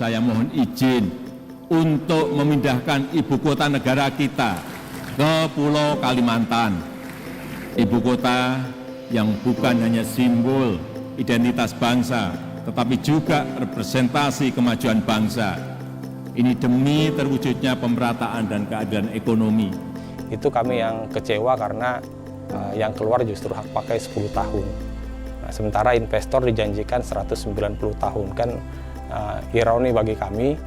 saya mohon izin untuk memindahkan ibu kota negara kita ke Pulau Kalimantan. Ibu kota yang bukan hanya simbol identitas bangsa, tetapi juga representasi kemajuan bangsa. Ini demi terwujudnya pemerataan dan keadilan ekonomi. Itu kami yang kecewa karena yang keluar justru hak pakai 10 tahun. Nah, sementara investor dijanjikan 190 tahun. Kan ironi bagi kami,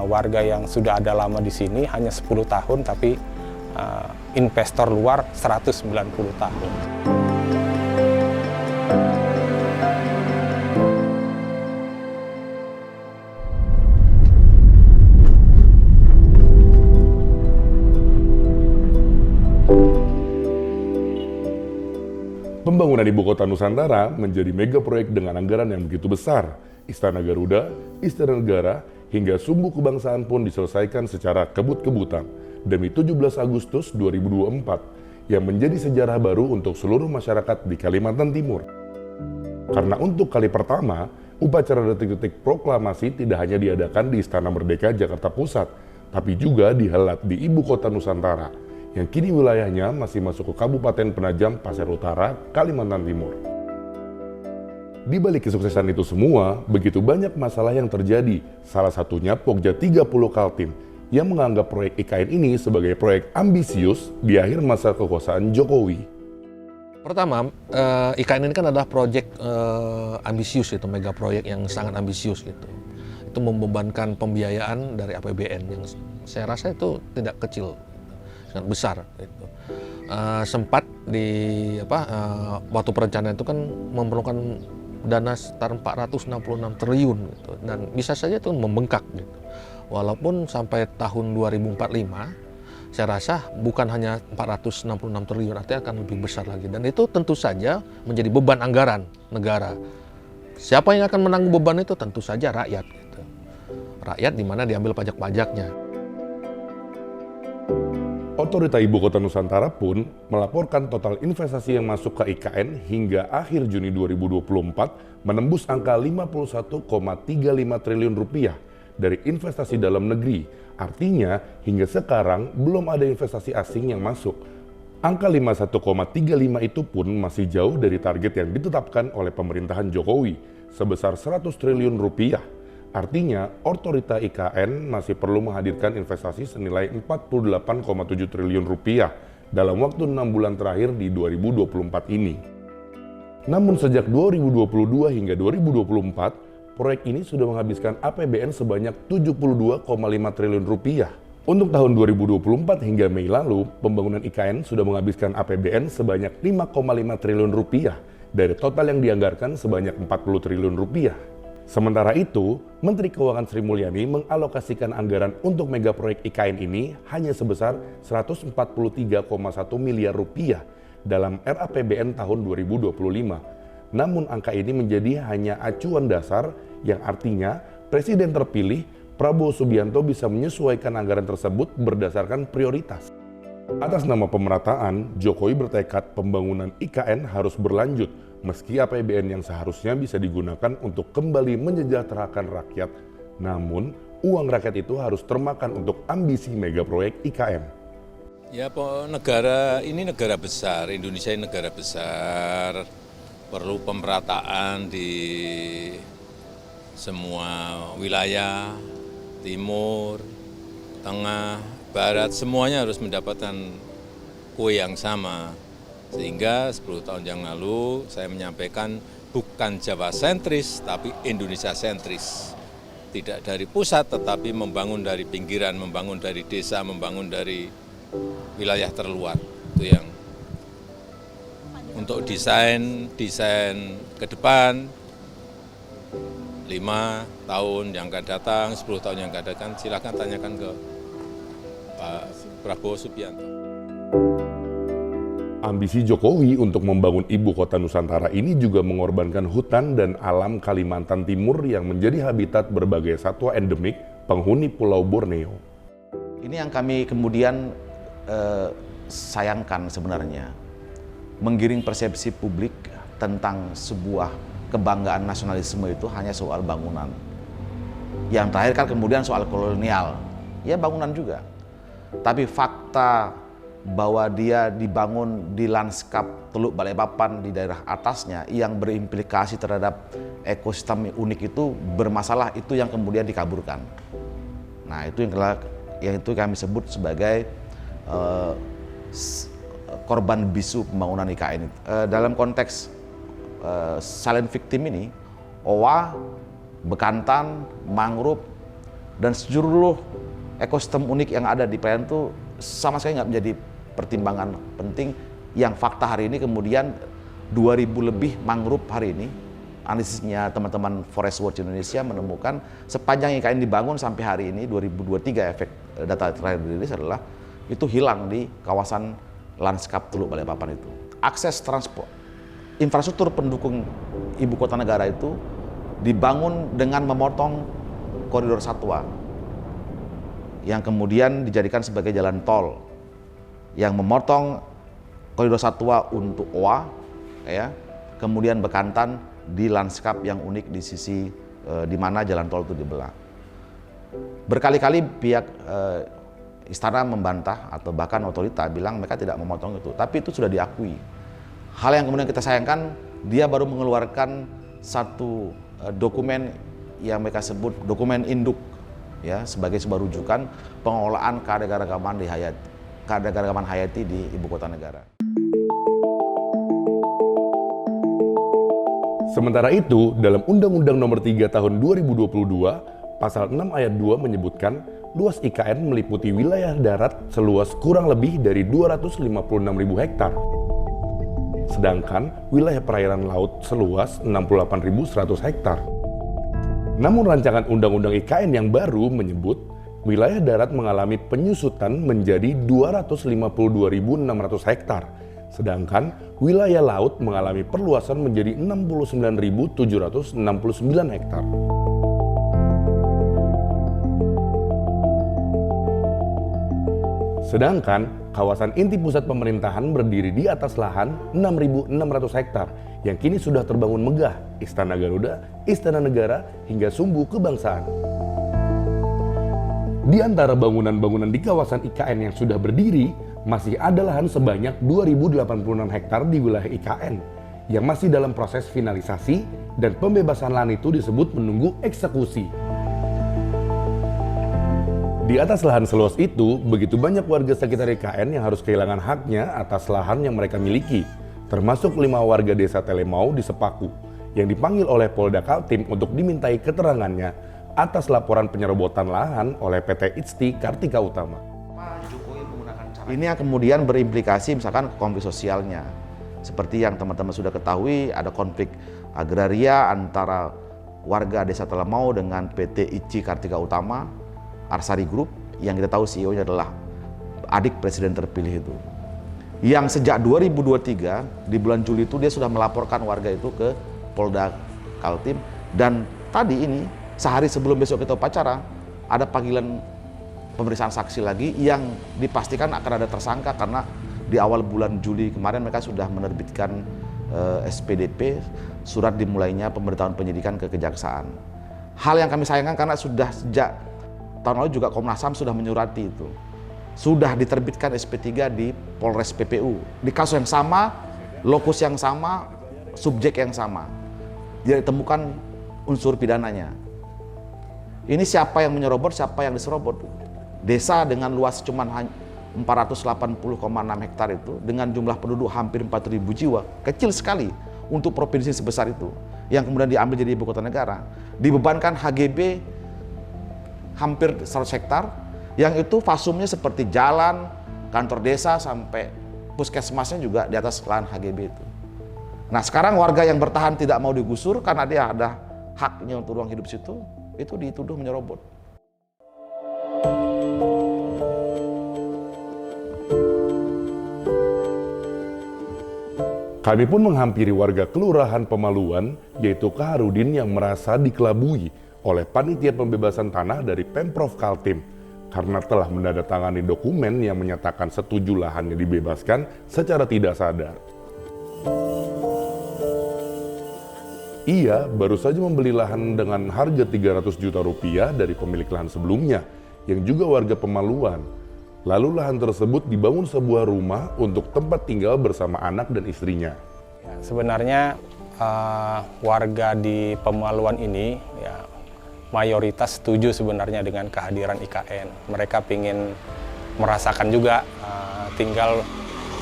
warga yang sudah ada lama di sini hanya 10 tahun, tapi investor luar 190 tahun. Pembangunan Ibu Kota Nusantara menjadi mega proyek dengan anggaran yang begitu besar. Istana Garuda, Istana Negara, hingga Sumbu Kebangsaan pun diselesaikan secara kebut-kebutan demi 17 Agustus 2024 yang menjadi sejarah baru untuk seluruh masyarakat di Kalimantan Timur. Karena untuk kali pertama, upacara detik-detik proklamasi tidak hanya diadakan di Istana Merdeka Jakarta Pusat, tapi juga dihelat di Ibu Kota Nusantara, yang kini wilayahnya masih masuk ke Kabupaten Penajam Pasir Utara, Kalimantan Timur. Di balik kesuksesan itu semua, begitu banyak masalah yang terjadi, salah satunya Pokja 30 Kaltim, yang menganggap proyek IKN ini sebagai proyek ambisius di akhir masa kekuasaan Jokowi. Pertama, IKN ini kan adalah proyek ambisius, itu mega proyek yang sangat ambisius gitu. Itu membebankan pembiayaan dari APBN yang saya rasa itu tidak kecil, sangat besar. Gitu. Sempat di waktu perencanaan itu kan memerlukan dana sekitar 466 triliun gitu, dan bisa saja itu membengkak gitu. Walaupun sampai tahun 2045 saya rasa bukan hanya 466 triliun, artinya akan lebih besar lagi, dan itu tentu saja menjadi beban anggaran negara. Siapa yang akan menanggung beban itu? Tentu saja rakyat gitu. Rakyat di mana diambil pajak-pajaknya. Otorita Ibu Kota Nusantara pun melaporkan total investasi yang masuk ke IKN hingga akhir Juni 2024 menembus angka 51,35 triliun rupiah dari investasi dalam negeri. Artinya hingga sekarang belum ada investasi asing yang masuk. Angka 51,35 itu pun masih jauh dari target yang ditetapkan oleh pemerintahan Jokowi sebesar 100 triliun rupiah. Artinya, otorita IKN masih perlu menghadirkan investasi senilai 48,7 triliun rupiah dalam waktu 6 bulan terakhir di 2024 ini. Namun sejak 2022 hingga 2024, proyek ini sudah menghabiskan APBN sebanyak 72,5 triliun rupiah. Untuk tahun 2024 hingga Mei lalu, pembangunan IKN sudah menghabiskan APBN sebanyak 5,5 triliun rupiah dari total yang dianggarkan sebanyak 40 triliun rupiah. Sementara itu, Menteri Keuangan Sri Mulyani mengalokasikan anggaran untuk mega proyek IKN ini hanya sebesar 143,1 miliar rupiah dalam RAPBN tahun 2025. Namun angka ini menjadi hanya acuan dasar yang artinya Presiden terpilih Prabowo Subianto bisa menyesuaikan anggaran tersebut berdasarkan prioritas. Atas nama pemerataan, Jokowi bertekad pembangunan IKN harus berlanjut meski APBN yang seharusnya bisa digunakan untuk kembali menyejahterakan rakyat. Namun, uang rakyat itu harus termakan untuk ambisi mega proyek IKN. Ya, negara ini negara besar, Indonesia ini negara besar, perlu pemerataan di semua wilayah, timur, tengah, barat, semuanya harus mendapatkan kue yang sama. Sehingga 10 tahun yang lalu saya menyampaikan bukan Jawa sentris, tapi Indonesia sentris. Tidak dari pusat, tetapi membangun dari pinggiran, membangun dari desa, membangun dari wilayah terluar. Itu yang untuk desain ke depan, 5 tahun yang akan datang, 10 tahun yang akan datang, silakan tanyakan ke Pak Prabowo Subianto. Ambisi Jokowi untuk membangun Ibu Kota Nusantara ini juga mengorbankan hutan dan alam Kalimantan Timur yang menjadi habitat berbagai satwa endemik penghuni Pulau Borneo. Ini yang kami kemudian sayangkan sebenarnya, menggiring persepsi publik tentang sebuah kebanggaan nasionalisme itu hanya soal bangunan. Yang terakhir kan kemudian soal kolonial, ya bangunan juga. Tapi fakta bahwa dia dibangun di lanskap Teluk Balikpapan di daerah atasnya yang berimplikasi terhadap ekosistem unik itu bermasalah, itu yang kemudian dikaburkan. Nah, itu yang itu kami sebut sebagai korban bisu pembangunan IKN. Dalam konteks silent victim ini, owa, bekantan, mangrove, dan seluruh ekosistem unik yang ada di perairan itu sama sekali nggak menjadi pertimbangan penting. Yang fakta hari ini kemudian 2000 lebih mangrove hari ini, analisisnya teman-teman Forest Watch Indonesia menemukan sepanjang IKN dibangun sampai hari ini 2023, efek data terakhir dirilis adalah itu hilang di kawasan lanskap Teluk Balikpapan itu. Akses transport, infrastruktur pendukung ibu kota negara itu dibangun dengan memotong koridor satwa yang kemudian dijadikan sebagai jalan tol yang memotong koridor satwa untuk owa, ya, kemudian bekantan di lanskap yang unik di sisi di mana jalan tol itu dibelah. Berkali-kali pihak istana membantah atau bahkan otorita bilang mereka tidak memotong itu, tapi itu sudah diakui. Hal yang kemudian kita sayangkan, dia baru mengeluarkan satu dokumen yang mereka sebut dokumen induk, ya, sebagai sebuah rujukan pengelolaan keanekaragaman hayati di ibu kota negara. Sementara itu, dalam Undang-Undang Nomor 3 Tahun 2022, Pasal 6 Ayat 2 menyebutkan luas IKN meliputi wilayah darat seluas kurang lebih dari 256.000 hektar. Sedangkan wilayah perairan laut seluas 68.100 hektar. Namun rancangan Undang-Undang IKN yang baru menyebut wilayah darat mengalami penyusutan menjadi 252.600 hektar. Sedangkan wilayah laut mengalami perluasan menjadi 69.769 hektar. Sedangkan kawasan inti pusat pemerintahan berdiri di atas lahan 6.600 hektar yang kini sudah terbangun megah, Istana Garuda, Istana Negara, hingga Sumbu Kebangsaan. Di antara bangunan-bangunan di kawasan IKN yang sudah berdiri, masih ada lahan sebanyak 2.086 hektar di wilayah IKN yang masih dalam proses finalisasi, dan pembebasan lahan itu disebut menunggu eksekusi. Di atas lahan seluas itu, begitu banyak warga sekitar IKN yang harus kehilangan haknya atas lahan yang mereka miliki, termasuk 5 warga desa Telemau di Sepaku, yang dipanggil oleh Polda Kaltim untuk dimintai keterangannya atas laporan penyerobotan lahan oleh PT ITSTI Kartika Utama. Ini yang kemudian berimplikasi misalkan konflik sosialnya. Seperti yang teman-teman sudah ketahui, ada konflik agraria antara warga desa Telemau dengan PT ITSTI Kartika Utama, Arsari Group, yang kita tahu CEO-nya adalah adik presiden terpilih itu. Yang sejak 2023, di bulan Juli itu dia sudah melaporkan warga itu ke Polda Kaltim, dan tadi ini, sehari sebelum besok kita upacara, ada panggilan pemeriksaan saksi lagi yang dipastikan akan ada tersangka karena di awal bulan Juli kemarin mereka sudah menerbitkan SPDP, surat dimulainya pemberitahuan penyidikan ke kejaksaan. Hal yang kami sayangkan karena sudah sejak tahun lalu juga Komnas HAM sudah menyurati itu. Sudah diterbitkan SP3 di Polres PPU. Di kasus yang sama, lokus yang sama, subjek yang sama. Tidak ditemukan unsur pidananya. Ini siapa yang menyerobot, siapa yang diserobot. Desa dengan luas cuma 480,6 hektar itu, dengan jumlah penduduk hampir 4.000 jiwa, kecil sekali untuk provinsi sebesar itu, yang kemudian diambil jadi ibu kota negara. Dibebankan HGB hampir 100 hektar, yang itu fasumnya seperti jalan, kantor desa, sampai puskesmasnya juga di atas lahan HGB itu. Nah, sekarang warga yang bertahan tidak mau digusur karena dia ada haknya untuk ruang hidup situ, itu dituduh menyerobot. Kami pun menghampiri warga Kelurahan Pemaluan, yaitu Kaharudin, yang merasa dikelabui oleh panitia pembebasan tanah dari Pemprov Kaltim karena telah menandatangani dokumen yang menyatakan setuju lahannya dibebaskan secara tidak sadar. Ia baru saja membeli lahan dengan harga 300 juta rupiah dari pemilik lahan sebelumnya, yang juga warga Pemaluan. Lalu lahan tersebut dibangun sebuah rumah untuk tempat tinggal bersama anak dan istrinya. Ya, sebenarnya warga di Pemaluan ini ya, mayoritas setuju sebenarnya dengan kehadiran IKN. Mereka ingin merasakan juga tinggal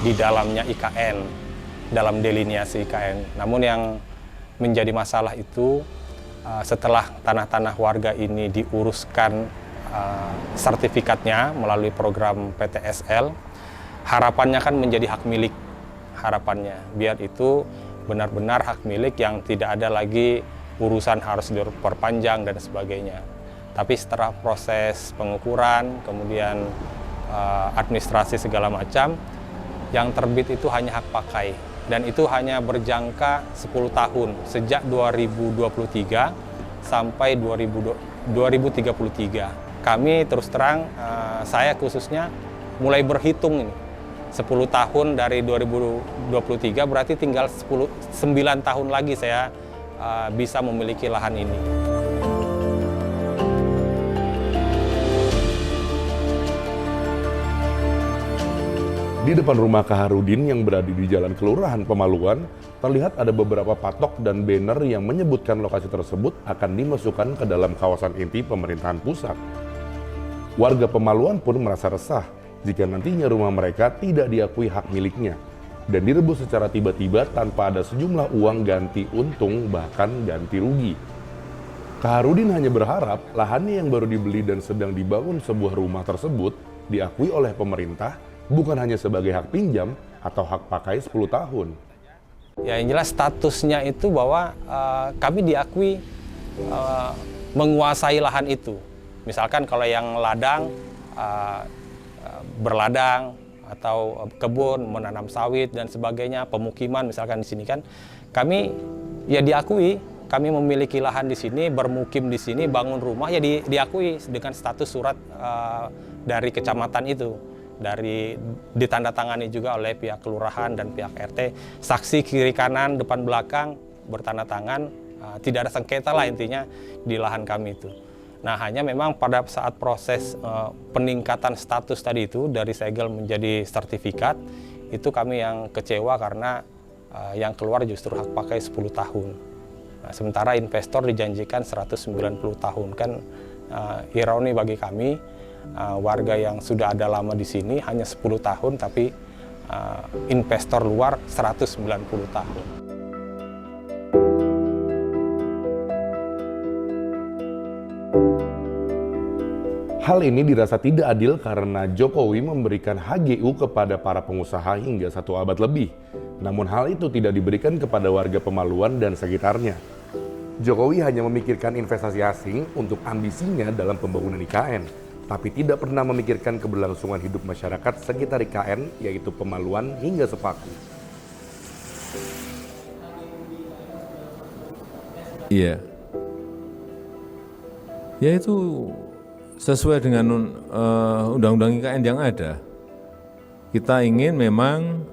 di dalamnya IKN, dalam deliniasi IKN. Namun yang menjadi masalah itu setelah tanah-tanah warga ini diuruskan sertifikatnya melalui program PTSL, harapannya kan menjadi hak milik, harapannya biar itu benar-benar hak milik yang tidak ada lagi urusan harus diperpanjang dan sebagainya. Tapi setelah proses pengukuran, kemudian administrasi segala macam, yang terbit itu hanya hak pakai. Dan itu hanya berjangka 10 tahun, sejak 2023 sampai 2033. Kami terus terang, saya khususnya mulai berhitung ini. 10 tahun dari 2023 berarti tinggal 9 tahun lagi saya bisa memiliki lahan ini. Di depan rumah Kaharudin yang berada di Jalan Kelurahan Pemaluan, terlihat ada beberapa patok dan banner yang menyebutkan lokasi tersebut akan dimasukkan ke dalam kawasan inti pemerintahan pusat. Warga Pemaluan pun merasa resah jika nantinya rumah mereka tidak diakui hak miliknya dan direbut secara tiba-tiba tanpa ada sejumlah uang ganti untung bahkan ganti rugi. Kaharudin hanya berharap lahannya yang baru dibeli dan sedang dibangun sebuah rumah tersebut diakui oleh pemerintah bukan hanya sebagai hak pinjam atau hak pakai 10 tahun. Ya, yang jelas statusnya itu bahwa kami diakui menguasai lahan itu. Misalkan kalau yang ladang, berladang, atau kebun, menanam sawit dan sebagainya, pemukiman misalkan di sini kan, kami ya diakui, kami memiliki lahan di sini, bermukim di sini, bangun rumah ya diakui dengan status surat dari kecamatan itu. Ditandatangani juga oleh pihak kelurahan dan pihak RT, saksi kiri kanan depan belakang bertanda tangan, tidak ada sengketa lah intinya di lahan kami itu. Nah, hanya memang pada saat proses peningkatan status tadi itu dari segel menjadi sertifikat, itu kami yang kecewa karena yang keluar justru hak pakai 10 tahun. Nah, sementara investor dijanjikan 190 tahun, kan ironi bagi kami. Warga yang sudah ada lama di sini hanya 10 tahun, tapi investor luar 190 tahun. Hal ini dirasa tidak adil karena Jokowi memberikan HGU kepada para pengusaha hingga 1 abad lebih. Namun hal itu tidak diberikan kepada warga Pemaluan dan sekitarnya. Jokowi hanya memikirkan investasi asing untuk ambisinya dalam pembangunan IKN, tapi tidak pernah memikirkan keberlangsungan hidup masyarakat sekitar IKN, yaitu Pemaluan hingga Sepaku. Iya. Ya itu sesuai dengan undang-undang IKN yang ada. Kita ingin memang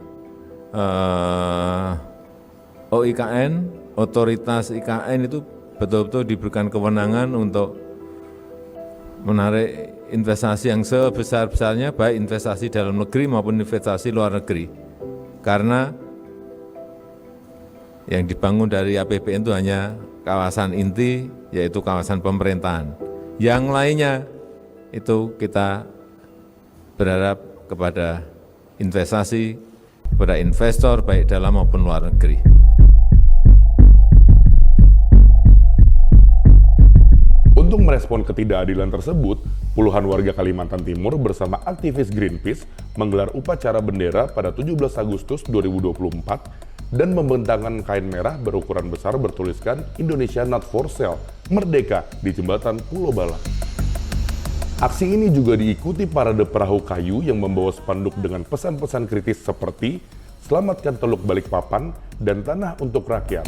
OIKN, otoritas IKN itu betul-betul diberikan kewenangan untuk menarik investasi yang sebesar-besarnya, baik investasi dalam negeri maupun investasi luar negeri. Karena yang dibangun dari APBN itu hanya kawasan inti, yaitu kawasan pemerintahan. Yang lainnya itu kita berharap kepada investasi, kepada investor baik dalam maupun luar negeri. Untuk merespon ketidakadilan tersebut, puluhan warga Kalimantan Timur bersama aktivis Greenpeace menggelar upacara bendera pada 17 Agustus 2024 dan membentangkan kain merah berukuran besar bertuliskan Indonesia Not For Sale, Merdeka di jembatan Pulau Bala. Aksi ini juga diikuti parade perahu kayu yang membawa spanduk dengan pesan-pesan kritis seperti selamatkan Teluk Balikpapan dan tanah untuk rakyat.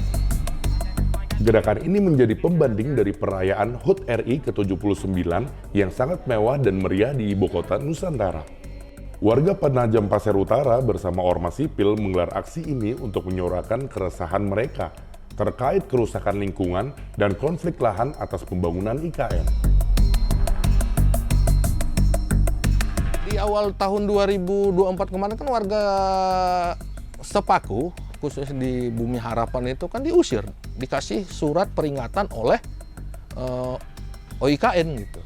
Gerakan ini menjadi pembanding dari perayaan HUT RI ke-79 yang sangat mewah dan meriah di ibu kota Nusantara. Warga Penajam Pasir Utara bersama ormas sipil menggelar aksi ini untuk menyuarakan keresahan mereka terkait kerusakan lingkungan dan konflik lahan atas pembangunan IKN. Di awal tahun 2024 kemarin kan warga Sepaku, khususnya di Bumi Harapan itu kan diusir, dikasih surat peringatan oleh OIKN gitu.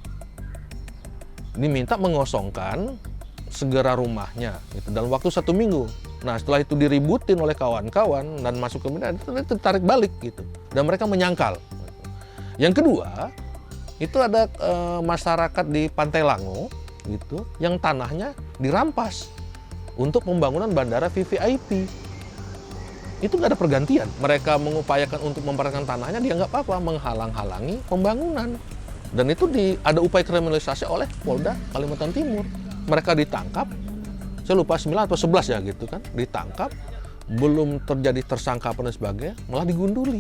Diminta mengosongkan segera rumahnya gitu, dalam waktu 1 minggu. Nah setelah itu diributin oleh kawan-kawan dan masuk ke media, itu ditarik balik gitu. Dan mereka menyangkal. Yang kedua, itu ada masyarakat di Pantai Lango gitu, yang tanahnya dirampas untuk pembangunan bandara VVIP. Itu nggak ada pergantian. Mereka mengupayakan untuk mempertahankan tanahnya, dia nggak apa-apa, menghalang-halangi pembangunan. Dan itu ada upaya kriminalisasi oleh Polda Kalimantan Timur. Mereka ditangkap, saya lupa 9 atau 11 ya gitu kan, ditangkap, belum terjadi tersangka dan sebagainya, malah digunduli.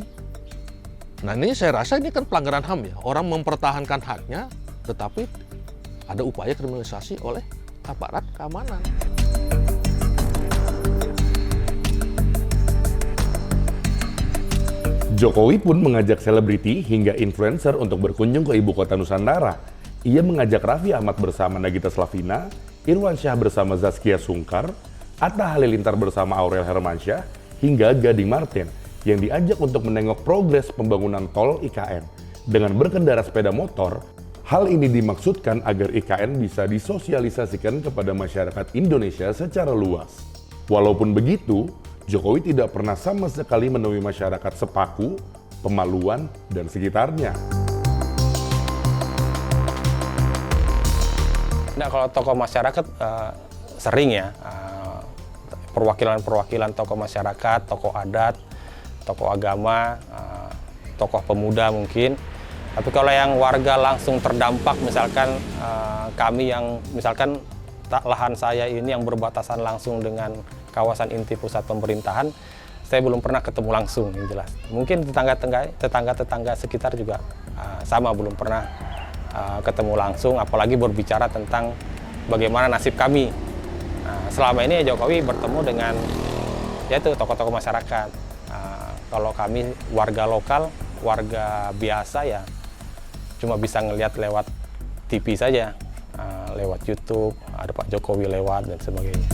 Nah ini saya rasa ini kan pelanggaran HAM ya, orang mempertahankan haknya, tetapi ada upaya kriminalisasi oleh aparat keamanan. Jokowi pun mengajak selebriti hingga influencer untuk berkunjung ke ibu kota Nusantara. Ia mengajak Raffi Ahmad bersama Nagita Slavina, Irwan Syah bersama Zaskia Sungkar, Atta Halilintar bersama Aurel Hermansyah, hingga Gading Marten yang diajak untuk menengok progres pembangunan tol IKN. Dengan berkendara sepeda motor, hal ini dimaksudkan agar IKN bisa disosialisasikan kepada masyarakat Indonesia secara luas. Walaupun begitu, Jokowi tidak pernah sama sekali menemui masyarakat Sepaku, Pemaluan, dan sekitarnya. Nah, kalau tokoh masyarakat sering ya, perwakilan-perwakilan tokoh masyarakat, tokoh adat, tokoh agama, tokoh pemuda mungkin. Tapi kalau yang warga langsung terdampak, misalkan kami yang misalkan lahan saya ini yang berbatasan langsung dengan kawasan inti pusat pemerintahan, saya belum pernah ketemu langsung, yang jelas. Mungkin tetangga-tetangga sekitar juga sama, belum pernah ketemu langsung, apalagi berbicara tentang bagaimana nasib kami. Selama ini Jokowi bertemu dengan yaitu tokoh-tokoh masyarakat. Kalau kami warga lokal, warga biasa ya cuma bisa ngelihat lewat TV saja, lewat YouTube, ada Pak Jokowi lewat dan sebagainya.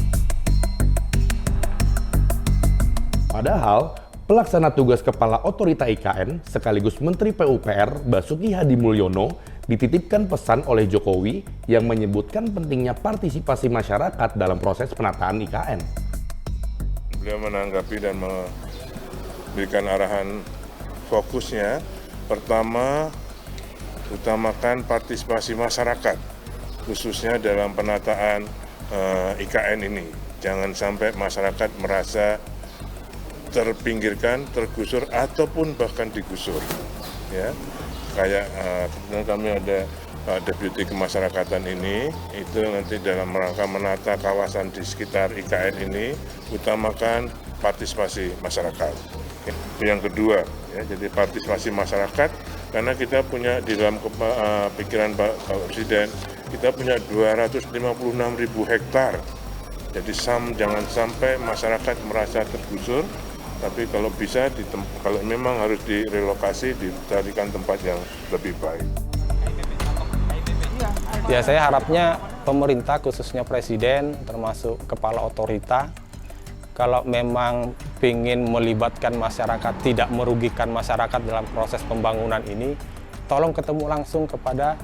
Padahal, pelaksana tugas Kepala Otorita IKN sekaligus Menteri PUPR Basuki Hadi Mulyono dititipkan pesan oleh Jokowi yang menyebutkan pentingnya partisipasi masyarakat dalam proses penataan IKN. Beliau menanggapi dan memberikan arahan fokusnya, pertama, utamakan partisipasi masyarakat, khususnya dalam penataan IKN ini. Jangan sampai masyarakat merasa terpinggirkan, tergusur, ataupun bahkan digusur. Ya, kayak kami ada deputi kemasyarakatan ini, itu nanti dalam rangka menata kawasan di sekitar IKN ini, utamakan partisipasi masyarakat. Yang kedua, ya, jadi partisipasi masyarakat, karena kita punya di dalam pikiran Pak Presiden, kita punya 256.000 hektar. Jadi jangan sampai masyarakat merasa tergusur, tapi kalau bisa, kalau memang harus direlokasi, dicarikan tempat yang lebih baik. Ya, saya harapnya pemerintah, khususnya Presiden, termasuk Kepala Otorita, kalau memang ingin melibatkan masyarakat, tidak merugikan masyarakat dalam proses pembangunan ini, tolong ketemu langsung kepada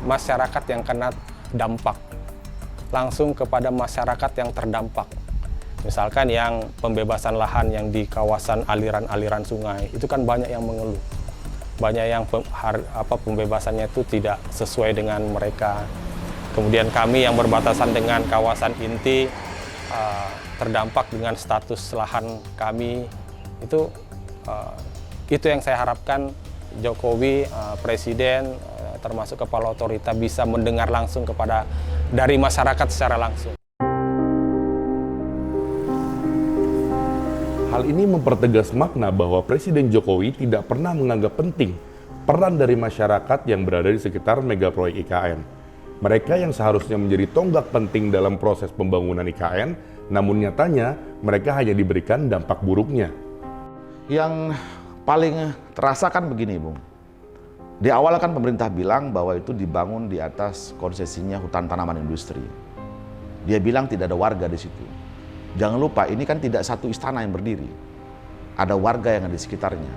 masyarakat yang kena dampak, langsung kepada masyarakat yang terdampak. Misalkan yang pembebasan lahan yang di kawasan aliran-aliran sungai, itu kan banyak yang mengeluh. Banyak yang pembebasannya itu tidak sesuai dengan mereka. Kemudian kami yang berbatasan dengan kawasan inti, terdampak dengan status lahan kami, itu yang saya harapkan Jokowi, Presiden, termasuk Kepala Otorita bisa mendengar langsung dari masyarakat secara langsung. Hal ini mempertegas makna bahwa Presiden Jokowi tidak pernah menganggap penting peran dari masyarakat yang berada di sekitar megaproyek IKN. Mereka yang seharusnya menjadi tonggak penting dalam proses pembangunan IKN, namun nyatanya mereka hanya diberikan dampak buruknya. Yang paling terasa kan begini, Bung. Di awal kan pemerintah bilang bahwa itu dibangun di atas konsesinya hutan tanaman industri. Dia bilang tidak ada warga di situ. Jangan lupa, ini kan tidak satu istana yang berdiri. Ada warga yang ada di sekitarnya.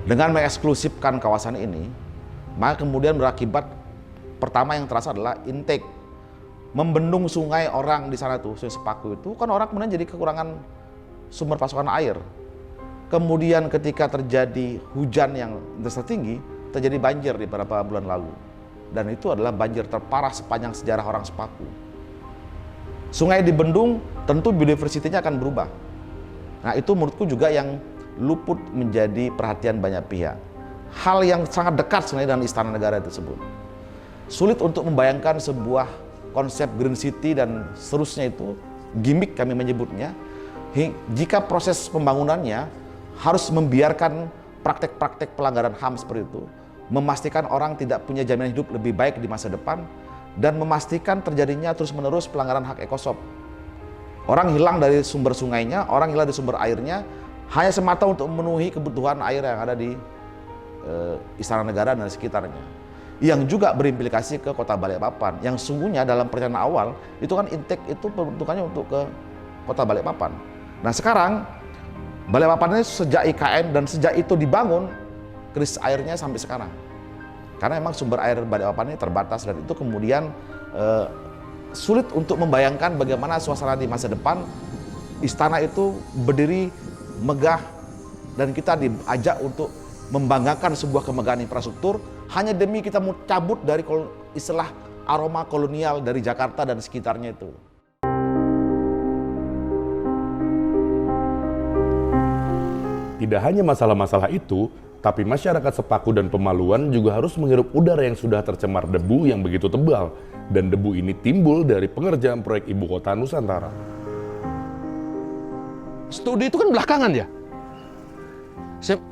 Dengan mengeksklusifkan kawasan ini, maka kemudian berakibat pertama yang terasa adalah intake. Membendung sungai orang di sana tuh, Sungai Sepaku itu, kan orang kemudian jadi kekurangan sumber pasokan air. Kemudian ketika terjadi hujan yang intensitas tinggi, terjadi banjir di beberapa bulan lalu. Dan itu adalah banjir terparah sepanjang sejarah orang Sepaku. Sungai dibendung, tentu biodiversitasnya akan berubah. Nah, itu menurutku juga yang luput menjadi perhatian banyak pihak. Hal yang sangat dekat sebenarnya dengan Istana Negara tersebut. Sulit untuk membayangkan sebuah konsep Green City dan seterusnya itu, gimmick kami menyebutnya, jika proses pembangunannya harus membiarkan praktek-praktek pelanggaran HAM seperti itu, memastikan orang tidak punya jaminan hidup lebih baik di masa depan, dan memastikan terjadinya terus-menerus pelanggaran hak ekosop. Orang hilang dari sumber sungainya, orang hilang dari sumber airnya, hanya semata untuk memenuhi kebutuhan air yang ada di Istana Negara dan sekitarnya. Yang juga berimplikasi ke Kota Balikpapan, yang sungguhnya dalam perencanaan awal, itu kan intake itu peruntukannya untuk ke Kota Balikpapan. Nah sekarang, Balikpapan ini sejak IKN dan sejak itu dibangun, krisis airnya sampai sekarang. Karena memang sumber air Balikpapan ini terbatas, dan itu kemudian sulit untuk membayangkan bagaimana suasana di masa depan. Istana itu berdiri megah, dan kita diajak untuk membanggakan sebuah kemegahan infrastruktur hanya demi kita mau cabut dari istilah aroma kolonial dari Jakarta dan sekitarnya itu. Tidak hanya masalah-masalah itu, tapi masyarakat Sepaku dan Pemaluan juga harus menghirup udara yang sudah tercemar debu yang begitu tebal, dan debu ini timbul dari pengerjaan proyek Ibu Kota Nusantara. Studi itu kan belakangan ya.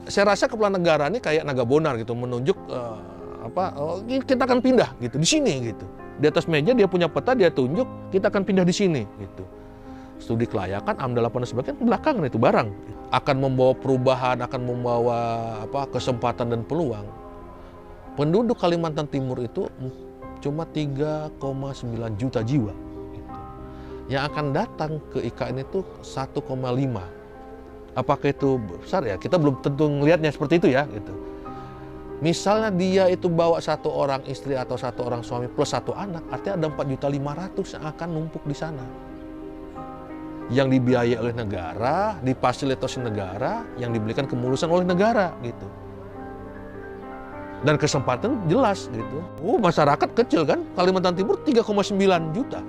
Saya rasa kepala negara ini kayak naga bonar gitu, menunjuk kita akan pindah gitu di sini gitu. Di atas meja dia punya peta, dia tunjuk kita akan pindah di sini gitu. Studi kelayakan, AMDAL dan sebagainya belakangan itu barang. Akan membawa perubahan, akan membawa kesempatan dan peluang. Penduduk Kalimantan Timur itu cuma 3,9 juta jiwa. Gitu. Yang akan datang ke IKN itu 1,5. Apakah itu besar ya? Kita belum tentu melihatnya seperti itu ya. Gitu. Misalnya dia itu bawa satu orang istri atau satu orang suami plus satu anak, artinya ada 4.500.000 yang akan numpuk di sana. Yang dibiayai oleh negara, difasilitasi negara, yang diberikan kemulusan oleh negara gitu. Dan kesempatan jelas gitu. Masyarakat kecil kan, Kalimantan Timur 3,9 juta.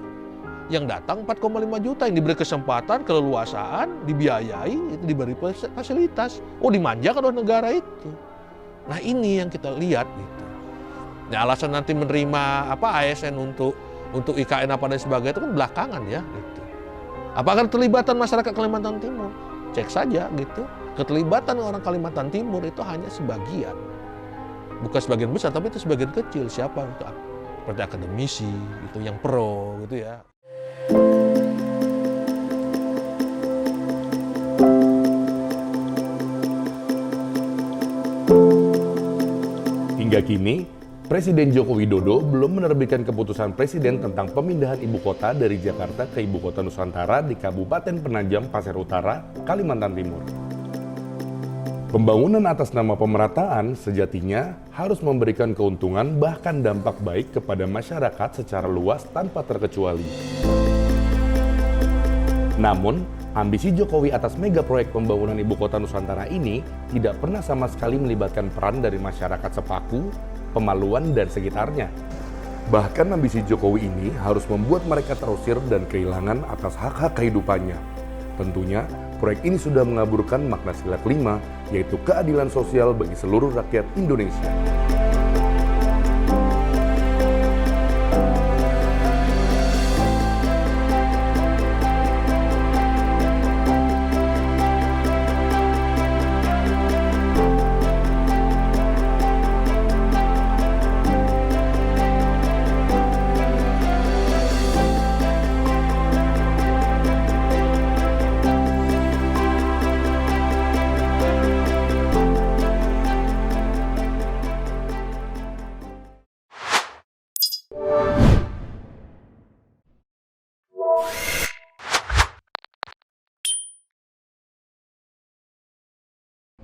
Yang datang 4,5 juta, yang diberi kesempatan, keleluasaan, dibiayai, itu diberi fasilitas. Dimanjakan oleh negara itu. Nah ini yang kita lihat gitu. Nah, alasan nanti menerima ASN untuk IKN apa dan sebagainya itu kan belakangan ya gitu. Apakah keterlibatan masyarakat Kalimantan Timur? Cek saja gitu. Keterlibatan orang Kalimantan Timur itu hanya sebagian. Bukan sebagian besar, tapi itu sebagian kecil. Siapa itu? Seperti akademisi gitu, yang pro gitu ya. Hingga kini, Presiden Joko Widodo belum menerbitkan keputusan Presiden tentang pemindahan ibu kota dari Jakarta ke Ibu Kota Nusantara di Kabupaten Penajam Pasir Utara, Kalimantan Timur. Pembangunan atas nama pemerataan sejatinya harus memberikan keuntungan bahkan dampak baik kepada masyarakat secara luas tanpa terkecuali. Namun, ambisi Jokowi atas mega proyek pembangunan Ibu Kota Nusantara ini tidak pernah sama sekali melibatkan peran dari masyarakat Sepaku, Pemaluan, dan sekitarnya. Bahkan ambisi Jokowi ini harus membuat mereka terusir dan kehilangan atas hak-hak kehidupannya. Tentunya, proyek ini sudah mengaburkan makna sila kelima, yaitu keadilan sosial bagi seluruh rakyat Indonesia.